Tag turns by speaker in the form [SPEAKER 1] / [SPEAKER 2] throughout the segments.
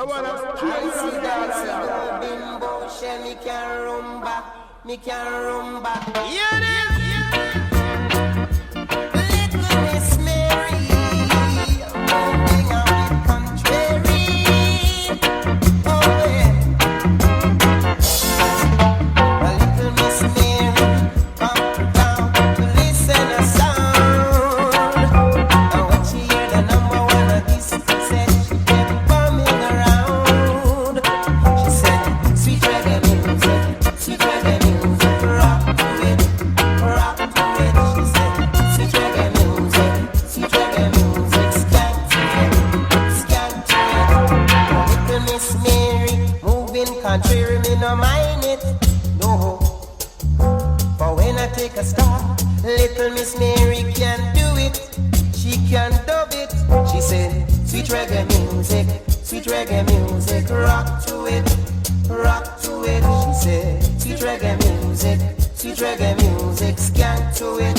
[SPEAKER 1] one I see that bimbo shell, me can rumba, me can rumba. Little Miss Mary, moving on contrary. Oh yeah. Little Miss Mary, come down to listen a sound. And when she hear the number one of this, she said she kept bumming around. She said, sweet reggae music, rock to it, rock to it. She said, sweet reggae music, scan to it. Little Miss Mary, moving contrary, me no mind it, no. But when I take a stop, little Miss Mary can do it. She can dub it. She said, sweet reggae music, rock to it, rock to it. She said, sweet reggae music, scan to it,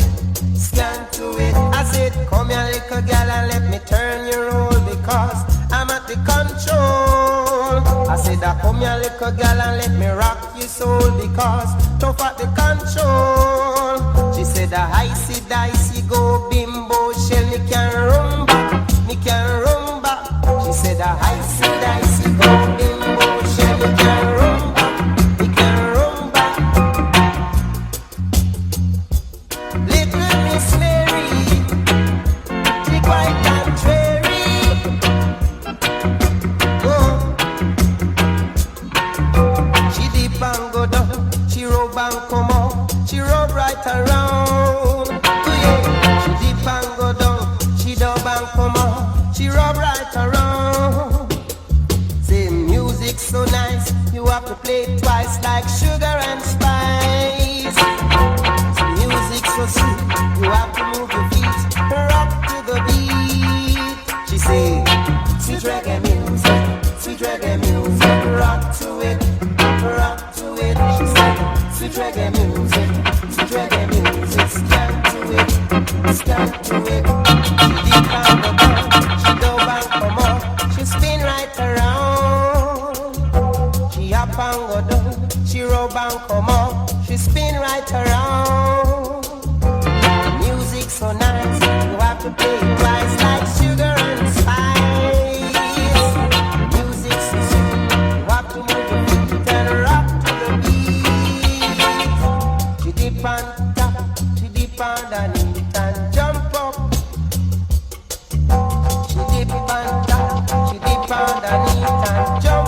[SPEAKER 1] scan to it. I said, come here little girl and let me turn your roll because I'm at the control. I said, come here little girl and let me rock your soul because tough at the control. She said, icy dicey go bimbo shell, me can rumba, me can rumba. She said, icy dicey go bimbo shell, me can rumba, me can rumba. Little Miss Mary, she quite contrary. Oh, she dip and go down, she rub and come up, she rub right around. Oh yeah, she dip and go down, she dub and come up, she rub right around. Say music so nice, you have to play it twice like sugar and spice. Music so sweet, you have to move your feet, rock to the beat. She say, sweet reggae music, rock to it, rock to it. She said, sweet reggae music, scan to it, scan to it. She deep and go down, she dove and come up, she spin right around. She up and go down, she rub and come up, she spin right around. Music so nice, you have to play it twice like sugar and spice. Music so sweet, you have to move your feet and rock to the beat. She dip and tap, she dip underneath and jump up. She dip and tap, she dip underneath and jump